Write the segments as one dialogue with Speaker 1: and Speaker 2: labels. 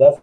Speaker 1: 10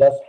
Speaker 1: 10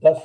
Speaker 1: 10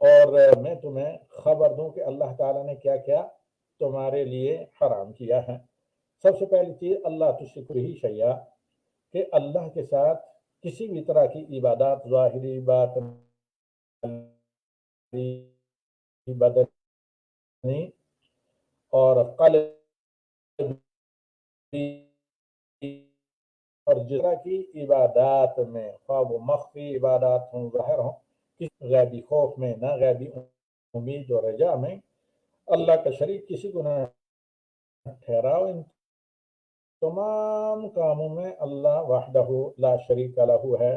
Speaker 1: اور میں تمہیں خبر دوں کہ اللہ تعالیٰ نے کیا کیا تمہارے لیے حرام کیا ہے۔ سب سے پہلی چیز اللہ تشرک ہی شیئا، کہ اللہ کے ساتھ کسی بھی طرح کی عبادات، ظاہری باطنی بدنی اور قلبی، اور جس طرح کی عبادات میں خواہ وہ مخفی عبادات ہوں ظاہر ہوں، کسی غیبی خوف میں نہ غیبی امید اور رجا میں اللہ کا شریک کسی کو نہ ٹھہراؤ۔ ان تمام کاموں میں اللہ وحدہ لا شریک لہ ہے،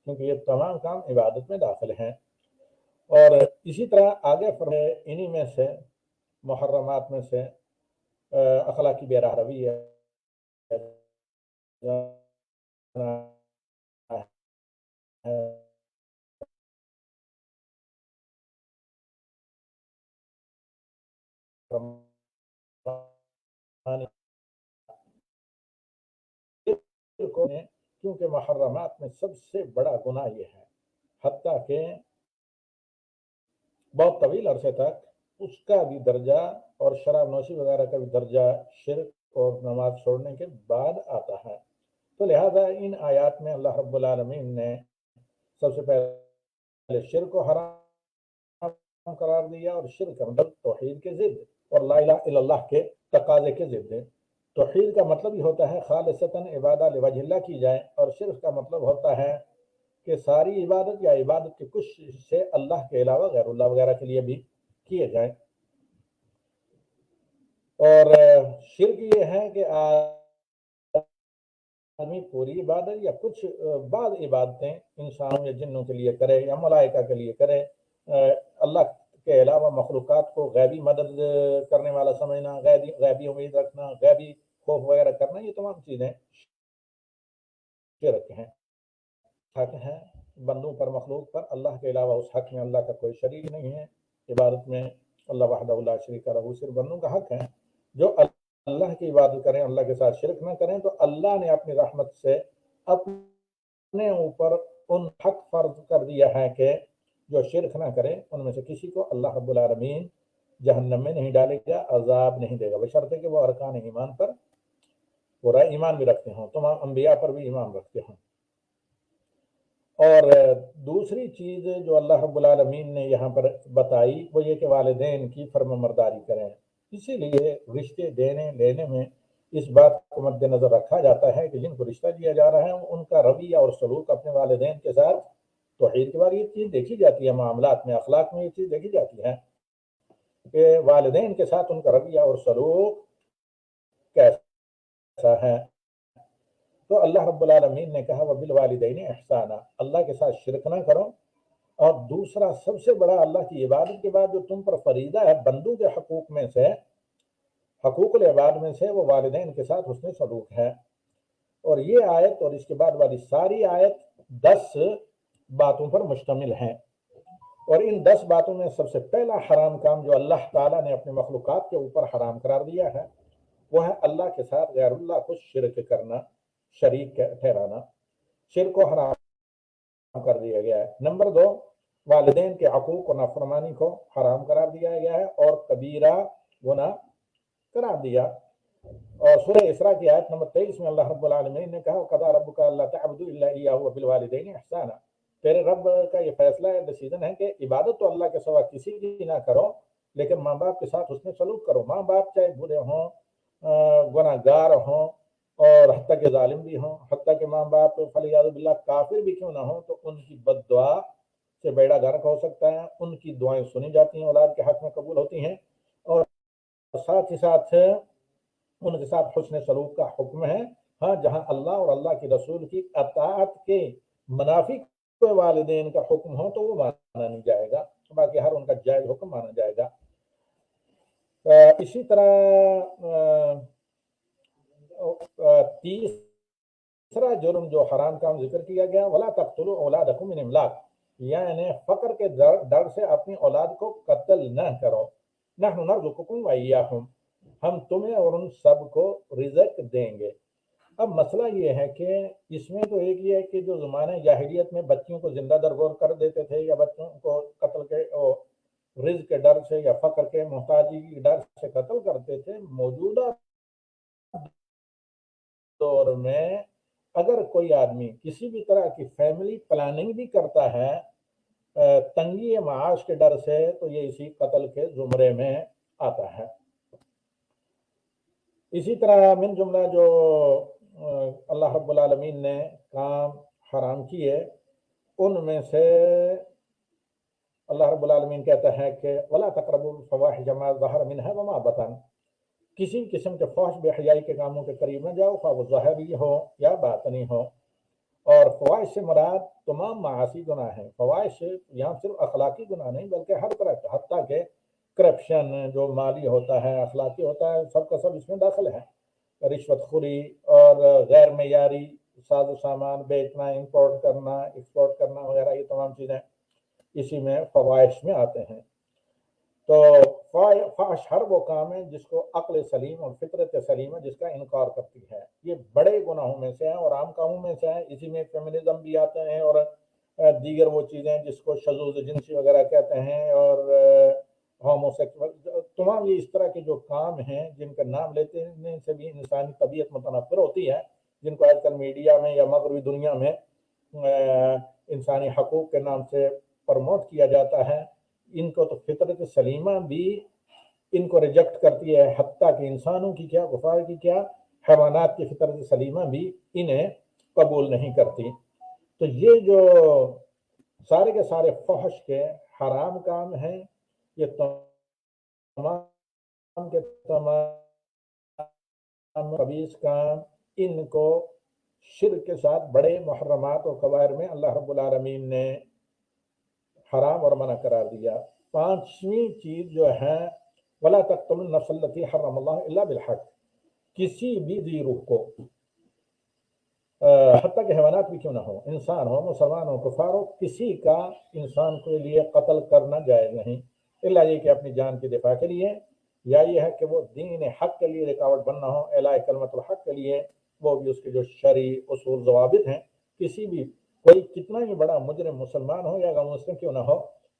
Speaker 1: کیونکہ یہ تمام کام عبادت میں داخل ہیں۔ اور اسی طرح آگے فرمائے انہی میں سے محرمات میں سے اخلاقی بے روی ہے، کیونکہ محرمات میں سب سے بڑا گناہ یہ ہے، حتیٰ کہ بہت طویل عرصے تک اس کا بھی درجہ اور شراب نوشی وغیرہ کا بھی درجہ شرک اور نماز چھوڑنے کے بعد آتا ہے۔ تو لہذا ان آیات میں اللہ رب العالمین نے سب سے پہلے شرک کو حرام قرار دیا، اور شرک کا مطلب توحید کے ضد اور لا الہ الا اللہ کے تقاضے کے ضد ہے۔ توحید کا مطلب ہی ہوتا ہے خالصتاً عبادت لوجہ اللہ کی جائے، اور شرک کا مطلب ہوتا ہے کہ ساری عبادت یا عبادت کے کچھ سے اللہ کے علاوہ غیر اللہ وغیرہ کے لیے بھی کیے جائیں۔ اور شرک یہ ہے کہ آدمی پوری عبادت یا کچھ بعض عبادتیں انسانوں یا جنوں کے لیے کرے یا ملائکہ کے لیے کرے، اللہ کے علاوہ مخلوقات کو غیبی مدد کرنے والا سمجھنا، غیبی امید رکھنا، غیبی خوف وغیرہ کرنا، یہ تمام چیزیں شرک ہیں۔ حق ہے بندوں پر، مخلوق پر، اللہ کے علاوہ اس حق میں اللہ کا کوئی شریک نہیں ہے۔ عبادت میں اللہ وحدہ لا شریک لہ، صرف بندوں کا حق ہے جو اللہ کی عبادت کریں، اللہ کے ساتھ شرک نہ کریں، تو اللہ نے اپنی رحمت سے اپنے اوپر ان حق فرض کر دیا ہے کہ جو شرک نہ کرے ان میں سے کسی کو اللہ رب العالمین جہنم میں نہیں ڈالے گا، عذاب نہیں دے گا، بشرطے کہ وہ ارکان ایمان پر پورا ایمان بھی رکھتے ہوں، تمام انبیاء پر بھی ایمان رکھتے ہوں۔ اور دوسری چیز جو اللہ رب العالمین نے یہاں پر بتائی وہ یہ کہ والدین کی فرمانبرداری کریں۔ اسی لیے رشتے دینے لینے میں اس بات کو مد نظر رکھا جاتا ہے کہ جن کو رشتہ دیا جا رہا ہے ان کا رویہ اور سلوک اپنے والدین کے ساتھ توحید کے بعد یہ چیز دیکھی جاتی ہے، معاملات میں، اخلاق میں یہ چیز دیکھی جاتی ہے کہ والدین کے ساتھ ان کا رویہ اور سلوک کیسا ہے۔ تو اللہ رب العالمین نے کہا وبالوالدین احسانا، اللہ کے ساتھ شرک نہ کرو۔ اور دوسرا سب سے بڑا اللہ کی عبادت کے بعد جو تم پر فریضہ ہے بندوں کے حقوق میں سے، حقوق العباد میں سے، وہ والدین کے ساتھ حسن سلوک ہے۔ اور یہ آیت اور اس کے بعد والی ساری آیت 10 باتوں پر مشتمل ہیں، اور ان 10 باتوں میں سب سے پہلا حرام کام جو اللہ تعالیٰ نے اپنے مخلوقات کے اوپر حرام قرار دیا ہے وہ ہے اللہ کے ساتھ غیر اللہ کو شرک کرنا، شریک ٹھہرانا۔ شرک کو حرام کر دیا گیا ہے۔ نمبر 2، والدین کے حقوق اور نافرمانی کو حرام قرار دیا گیا ہے اور کبیرہ گناہ قرار دیا۔ اور سورہ اسراء کی آیت نمبر 23 میں اللہ رب العالمین نے کہا وَقَضَىٰ رَبُّكَ أَلَّا تَعْبُدُوا إِلَّا إِيَّاهُ وَبِالْوَالِدَيْنِ إِحْسَانًا، تیرے رب کا یہ فیصلہ ہے، ڈیسیژن ہے کہ عبادت تو اللہ کے سوا کسی کی نہ کرو، لیکن ماں باپ کے ساتھ حسن سلوک کرو۔ ماں باپ چاہے بوڑھے ہوں، گناہ گار ہوں، اور حتیٰ کہ ظالم بھی ہوں، حتیٰ کہ ماں باپ فلیعاذ باللہ کافر بھی کیوں نہ ہوں، تو ان کی بد دعا سے بیڑا غرق ہو سکتا ہے، ان کی دعائیں سنی جاتی ہیں، اولاد کے حق میں قبول ہوتی ہیں، اور ساتھ ہی ساتھ ان کے ساتھ حسن سلوک کا حکم ہے۔ ہاں، جہاں اللہ اور اللہ کی رسول کی اطاعت کے منافی کوئی والدین کا حکم ہو تو وہ مانا نہیں جائے گا، باقی ہر ان کا جائز حکم مانا جائے گا۔ اسی طرح تیسرا جرم جو حرام کام ذکر کیا گیا وَلَا تَقْتُلُوا أَوْلَادَكُم مِّنْ إِمْلَاقٍ، یعنی فقر کے ڈر سے اپنی اولاد کو قتل نہ کرو۔ نَحْنُ نَرْزُقُكُمْ وَإِيَّاهُمْ، ہم تمہیں اور ان سب کو رزق دیں گے۔ اب مسئلہ یہ ہے کہ اس میں تو ایک یہ ہے کہ جو زمانہ جاہلیت میں بچیوں کو زندہ درگور کر دیتے تھے یا بچوں کو قتل کے رزق کے ڈر سے یا فقر کے محتاجی کے ڈر سے قتل کرتے تھے، موجودہ دور میں اگر کوئی آدمی کسی بھی طرح کی فیملی پلاننگ بھی کرتا ہے تنگی معاش کے ڈر سے، تو یہ اسی قتل کے زمرے میں آتا ہے۔ اسی طرح من جملہ جو اللہ رب العالمین نے کام حرام کیے ان میں سے اللہ رب العالمین کہتا ہے کہ وَلَا تَقْرَبُوا الْفَوَاحِشَ مَا ظَهَرَ مِنْهَا وَمَا بَطَنَ، کسی قسم کے فحش بے حیائی کے کاموں کے قریب نہ جاؤ، خواہ وہ ظاہری ہو یا باطنی ہو۔ اور فواحش سے مراد تمام معاصی گناہ ہیں۔ فواحش یہاں صرف اخلاقی گناہ نہیں بلکہ ہر طرح کا، حتیٰ کہ کرپشن جو مالی ہوتا ہے، اخلاقی ہوتا ہے، سب کا سب اس میں داخل ہے۔ رشوت خوری اور غیر معیاری ساز و سامان بیچنا، امپورٹ کرنا، ایکسپورٹ کرنا وغیرہ، یہ تمام چیزیں اسی میں فواحش میں آتے ہیں۔ تو فحش ہر وہ کام ہے جس کو عقل سلیم اور فطرت سلیمہ جس کا انکار کرتی ہے۔ یہ بڑے گناہوں میں سے ہیں اور عام کاموں میں سے ہیں۔ اسی میں فیمنزم بھی آتے ہیں اور دیگر وہ چیزیں جس کو شذوذ جنسی وغیرہ کہتے ہیں، اور ہوموسیکسول، تمام یہ اس طرح کے جو کام ہیں جن کا نام لیتے ہیں سے بھی انسانی طبیعت متنفر ہوتی ہے، جن کو آج کل میڈیا میں یا مغربی دنیا میں انسانی حقوق کے نام سے پرموٹ کیا جاتا ہے۔ ان کو تو فطرت سلیمہ بھی ان کو ریجیکٹ کرتی ہے، حتیٰ کہ انسانوں کی کیا، کفار کی کیا، حیوانات کی فطرت سلیمہ بھی انہیں قبول نہیں کرتی۔ تو یہ جو سارے کے سارے فحش کے حرام کام ہیں، یہ تمام کے تمام خبیث کام، ان کو شرک کے ساتھ بڑے محرمات اور کبائر میں اللہ رب العالمین نے حرام اور منع قرار دیا۔ پانچویں چیز جو ہے وَلَا تَقْتُلُوا النَّفْسَ الَّتِي حَرَّمَ اللَّهُ إِلَّا بِالْحَقِّ، کسی بھی ذی روح کو، حتیٰ کہ حیوانات بھی کیوں نہ ہو، انسان ہو، مسلمان ہو، کفار ہو، کسی کا انسان کے لیے قتل کرنا جائز نہیں، الا یہ کہ اپنی جان کی دفاع کے لیے، یا یہ ہے کہ وہ دین حق کے لیے رکاوٹ بننا ہو، اعلاء کلمت الحق کے لیے، وہ بھی اس کے جو شرعی اصول ضوابط ہیں، کسی بھی کوئی کتنا ہی بڑا مجرم مسلمان ہو یا غیر مسلم کیوں نہ ہو،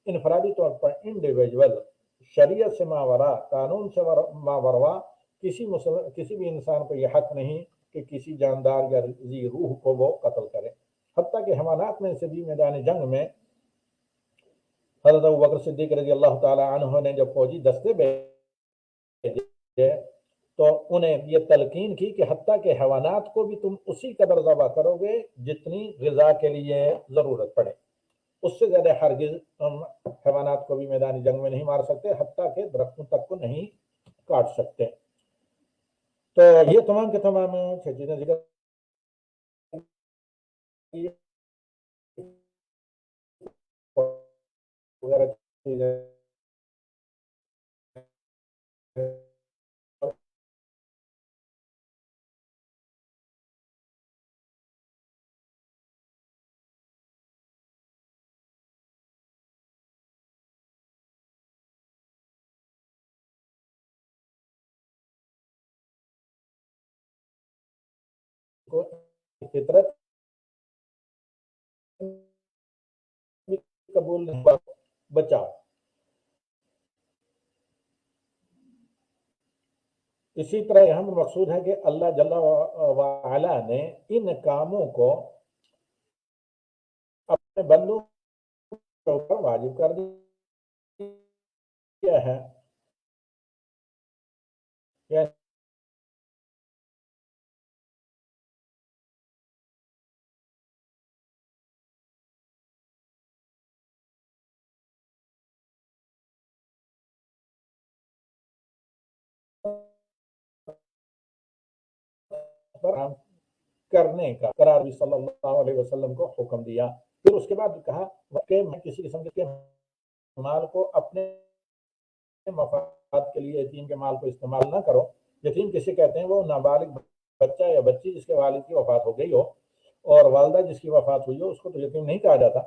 Speaker 1: انفرادی طور پر انڈیویجول شریعت سے ماورا، قانون سے ماورا کسی بھی انسان کو یہ حق نہیں کہ کسی جاندار یا ذی روح کو وہ قتل کرے۔ حتیٰ کہ حیوانات میں سے بھی میدان جنگ میں حضرت ابوبکر صدیق رضی اللہ تعالی عنہ نے جب فوجی دستے بھیجے تو انہیں یہ تلقین کی کہ حتیٰ کہ حیوانات کو بھی تم اسی قدر ذبح کرو گے جتنی غذا کے لیے ضرورت پڑے، اس سے زیادہ ہرگز تم حیوانات کو بھی میدانی جنگ میں نہیں مار سکتے، حتیٰ کہ درختوں تک کو نہیں کاٹ سکتے۔ تو یہ تمام کے تمام چیزیں ذکر وغیرہ چیزیں کو فطرت قبول نہیں بچاؤ۔ اسی طرح یہاں مقصود ہے کہ اللہ جل وعلا نے ان کاموں کو اپنے بندوں کے اوپر واجب کر دیا ہے، یعنی کرنے کا قرار بھی صلی اللہ علیہ وسلم کو حکم دیا۔ پھر اس کے بعد کہا کہ میں کسی قسم کے مال کو اپنے مفاد کے لیے یتیم کے مال کو استعمال نہ کرو۔ یتیم کسے کہتے ہیں؟ وہ نابالغ بچہ یا بچی جس کے والد کی وفات ہو گئی ہو اور والدہ جس کی وفات ہوئی ہو، اس کو تو یتیم نہیں کہا جاتا۔